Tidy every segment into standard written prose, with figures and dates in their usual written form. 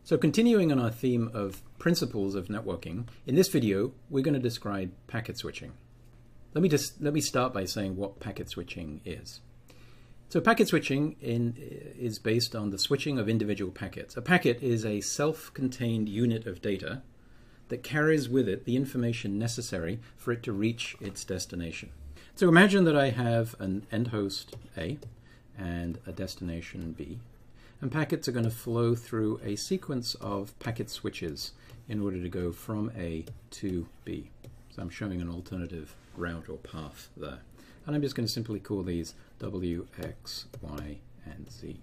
So continuing on our theme of principles of networking, in this video we're going to describe packet switching. Let me start by saying what packet switching is. So packet switching is based on the switching of individual packets. A packet is a self-contained unit of data that carries with it the information necessary for it to reach its destination. So imagine that I have an end host A and a destination B. And packets are going to flow through a sequence of packet switches in order to go from A to B. So I'm showing an alternative route or path there. And I'm just going to simply call these W, X, Y, and Z.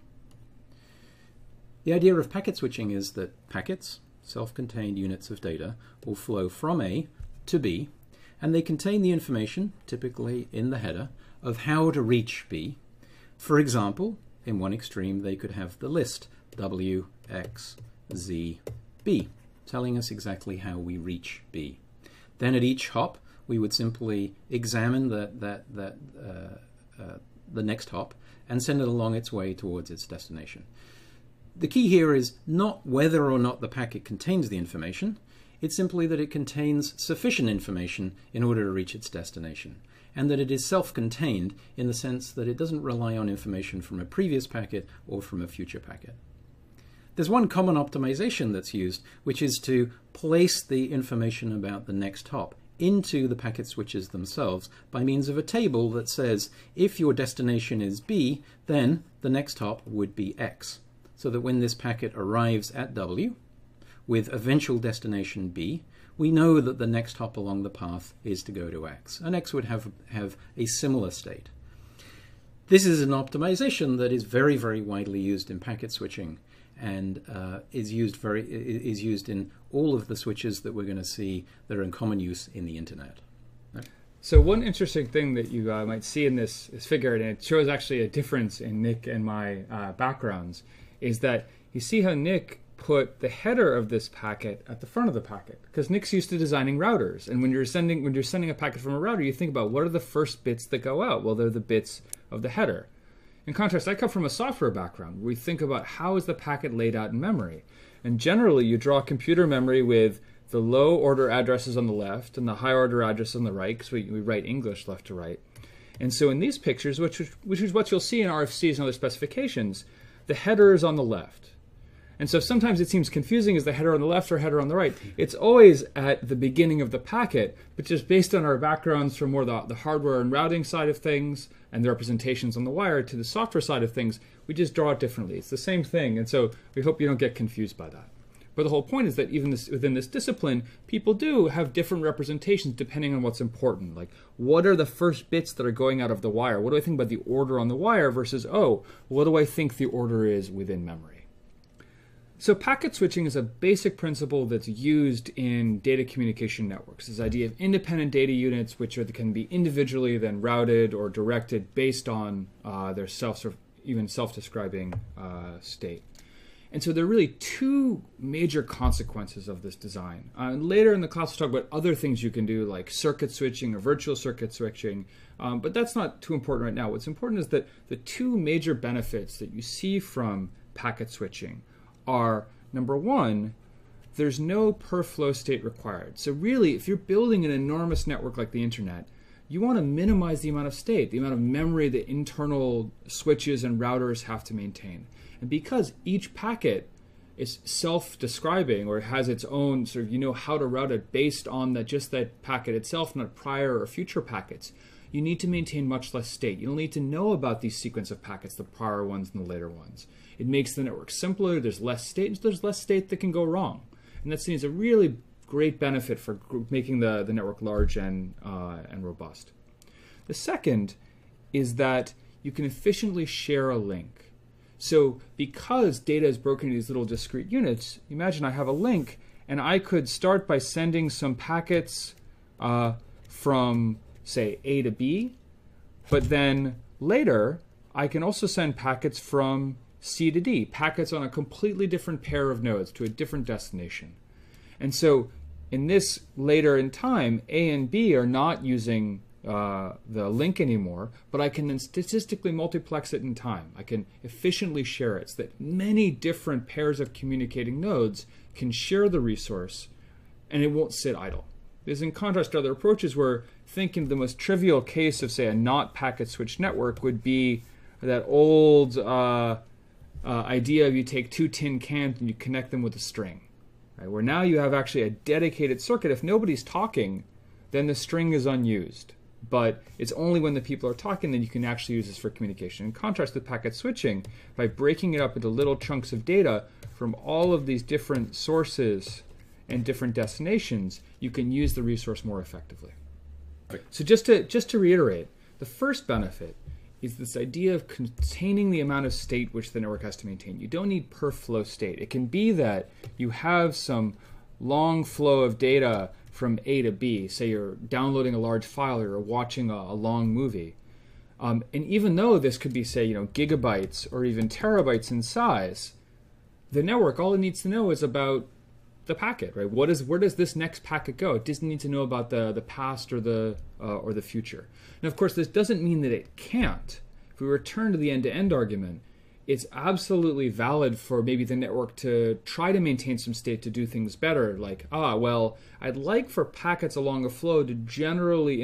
The idea of packet switching is that packets, self-contained units of data, will flow from A to B, and they contain the information, typically in the header, of how to reach B. For example, in one extreme, they could have the list W, X, Z, B, telling us exactly how we reach B. Then at each hop, we would simply examine the next hop and send it along its way towards its destination. The key here is not whether or not the packet contains the information, it's simply that it contains sufficient information in order to reach its destination, and that it is self-contained in the sense that it doesn't rely on information from a previous packet or from a future packet. There's one common optimization that's used, which is to place the information about the next hop into the packet switches themselves by means of a table that says if your destination is B, then the next hop would be X, so that when this packet arrives at W with eventual destination B, we know that the next hop along the path is to go to X, and X would have a similar state. This is an optimization that is very, very widely used in packet switching and is used in all of the switches that we're going to see that are in common use in the internet. Right? So one interesting thing that you might see in this figure, and it shows actually a difference in Nick and my backgrounds, is that you see how Nick put the header of this packet at the front of the packet, because Nick's used to designing routers, and when you're sending a packet from a router, you think about what are the first bits that go out. Well, they're the bits of the header. In contrast, I come from a software background where we think about how is the packet laid out in memory, and generally you draw computer memory with the low order addresses on the left and the high order addresses on the right, because we write English left to right. And so in these pictures, which is what you'll see in RFCs and other specifications, the header is on the left. And so sometimes it seems confusing, is the header on the left or header on the right? It's always at the beginning of the packet, but just based on our backgrounds from more the hardware and routing side of things and the representations on the wire to the software side of things, we just draw it differently. It's the same thing, and so we hope you don't get confused by that. But the whole point is that even within this discipline, people do have different representations depending on what's important. Like, what are the first bits that are going out of the wire? What do I think about the order on the wire versus, oh, what do I think the order is within memory? So packet switching is a basic principle that's used in data communication networks. This idea of independent data units, which can be individually then routed or directed based on their self-describing state. And so there are really two major consequences of this design. Later in the class, we'll talk about other things you can do, like circuit switching or virtual circuit switching, but that's not too important right now. What's important is that the two major benefits that you see from packet switching are, number one, there's no per flow state required. So really, if you're building an enormous network like the internet, you want to minimize the amount of state, the amount of memory that internal switches and routers have to maintain. And because each packet is self-describing or has its own sort of, you know how to route it based on just that packet itself, not prior or future packets, you need to maintain much less state. You don't need to know about these sequence of packets, the prior ones and the later ones. It makes the network simpler, there's less state, there's less state that can go wrong. And that seems a really great benefit for making the network large and robust. The second is that you can efficiently share a link. So because data is broken into these little discrete units, imagine I have a link and I could start by sending some packets from, say, A to B, but then later I can also send packets from C to D, packets on a completely different pair of nodes to a different destination. And so in this later in time, A and B are not using the link anymore, but I can then statistically multiplex it in time. I can efficiently share it so that many different pairs of communicating nodes can share the resource and it won't sit idle. This is in contrast to other approaches where thinking the most trivial case of, say, a not packet switched network would be that old idea of you take two tin cans and you connect them with a string. Right? Where now you have actually a dedicated circuit. If nobody's talking, then the string is unused. But it's only when the people are talking that you can actually use this for communication. In contrast to packet switching, by breaking it up into little chunks of data from all of these different sources and different destinations, you can use the resource more effectively. So just to reiterate, the first benefit is this idea of containing the amount of state which the network has to maintain. You don't need per flow state. It can be that you have some long flow of data from A to B. Say you're downloading a large file or you're watching a long movie. And even though this could be, say, gigabytes or even terabytes in size, the network, all it needs to know is about the packet, right? Where does this next packet go? It doesn't need to know about the past or the future. Now, of course, this doesn't mean that it can't. If we return to the end-to-end argument, it's absolutely valid for maybe the network to try to maintain some state to do things better. Like, well, I'd like for packets along a flow to generally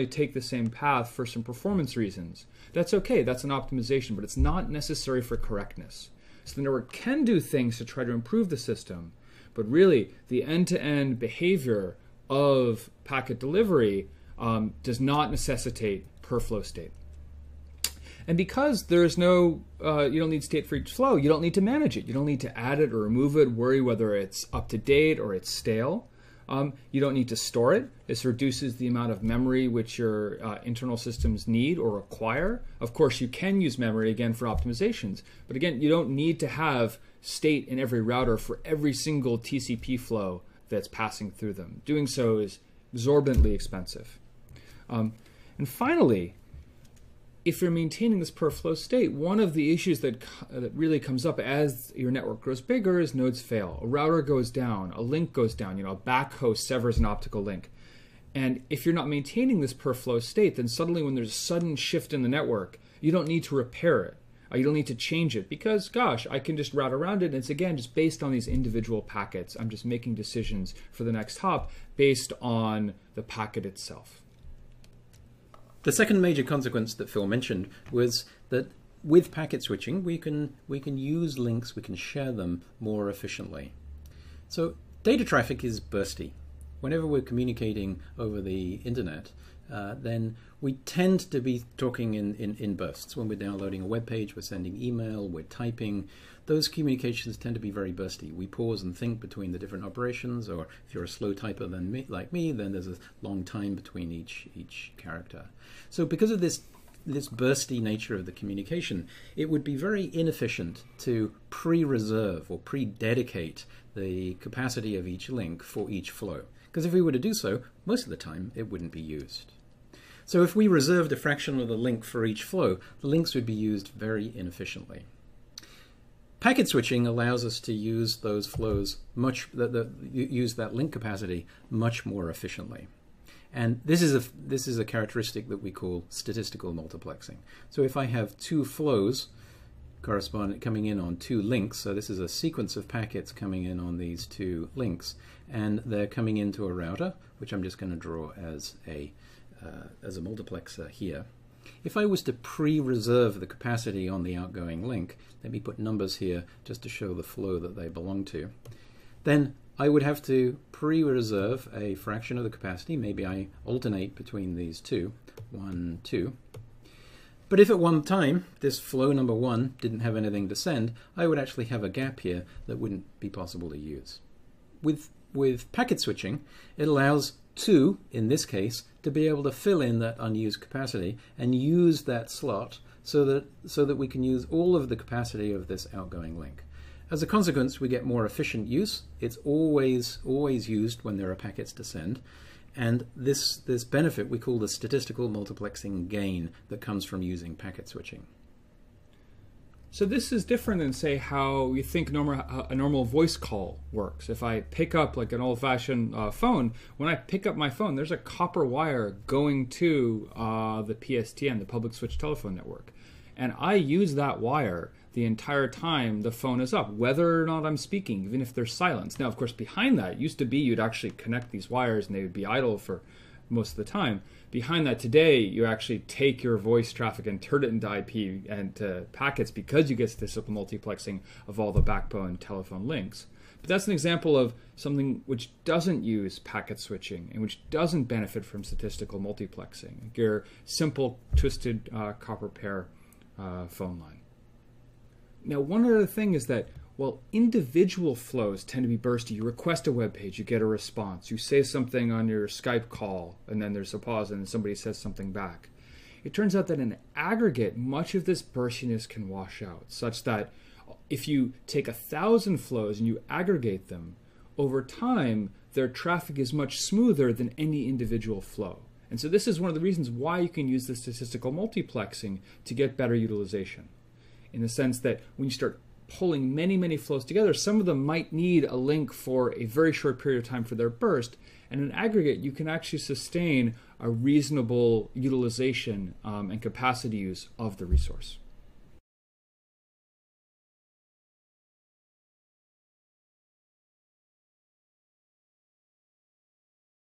take the same path for some performance reasons. That's okay. That's an optimization, but it's not necessary for correctness. So the network can do things to try to improve the system, but really the end-to-end behavior of packet delivery does not necessitate per flow state. And because there's no, you don't need state for each flow, you don't need to manage it. You don't need to add it or remove it, worry whether it's up to date or it's stale. You don't need to store it. This reduces the amount of memory which your internal systems need or require. Of course, you can use memory again for optimizations, but again, you don't need to have state in every router for every single TCP flow that's passing through them. Doing so is exorbitantly expensive. And finally, if you're maintaining this per flow state, one of the issues that really comes up as your network grows bigger is nodes fail. A router goes down, a link goes down, a backhoe severs an optical link. And if you're not maintaining this per flow state, then suddenly when there's a sudden shift in the network, you don't need to repair it. You don't need to change it because, gosh, I can just route around it. And it's, again, just based on these individual packets. I'm just making decisions for the next hop based on the packet itself. The second major consequence that Phil mentioned was that with packet switching, we can use links, we can share them more efficiently. So data traffic is bursty. Whenever we're communicating over the internet, then we tend to be talking in bursts. When we're downloading a web page, we're sending email, we're typing. Those communications tend to be very bursty. We pause and think between the different operations, or if you're a slow typer like me, then there's a long time between each character. So because of this bursty nature of the communication, it would be very inefficient to pre-reserve or pre-dedicate the capacity of each link for each flow. Because if we were to do so, most of the time it wouldn't be used. So if we reserved a fraction of the link for each flow, the links would be used very inefficiently. Packet switching allows us to use those flows use that link capacity much more efficiently. And this is a characteristic that we call statistical multiplexing. So if I have two flows coming in on two links, so this is a sequence of packets coming in on these two links, and they're coming into a router, which I'm just going to draw as a multiplexer here. If I was to pre-reserve the capacity on the outgoing link, let me put numbers here just to show the flow that they belong to, then I would have to pre-reserve a fraction of the capacity. Maybe I alternate between these two, 1, 2. But if at one time this flow number 1 didn't have anything to send, I would actually have a gap here that wouldn't be possible to use. With packet switching, it allows 2, in this case, to be able to fill in that unused capacity and use that slot so that we can use all of the capacity of this outgoing link. As a consequence, we get more efficient use. It's always used when there are packets to send. And this benefit we call the statistical multiplexing gain that comes from using packet switching. So this is different than, say, how you think a normal voice call works. If I pick up like an old-fashioned phone, when I pick up my phone, there's a copper wire going to the PSTN, the public switch telephone network. And I use that wire the entire time the phone is up, whether or not I'm speaking, even if there's silence. Now, of course, behind that, it used to be you'd actually connect these wires and they would be idle for most of the time. Behind that today, you actually take your voice traffic and turn it into IP and to packets because you get statistical multiplexing of all the backbone telephone links. But that's an example of something which doesn't use packet switching and which doesn't benefit from statistical multiplexing, like your simple twisted copper pair phone line. Now, one other thing is that while individual flows tend to be bursty, you request a web page, you get a response. You say something on your Skype call, and then there's a pause, and then somebody says something back. It turns out that in aggregate, much of this burstiness can wash out, such that if you take 1,000 flows and you aggregate them, over time, their traffic is much smoother than any individual flow. And so this is one of the reasons why you can use the statistical multiplexing to get better utilization, in the sense that when you start pulling many, many flows together, some of them might need a link for a very short period of time for their burst, and in aggregate, you can actually sustain a reasonable utilization and capacity use of the resource.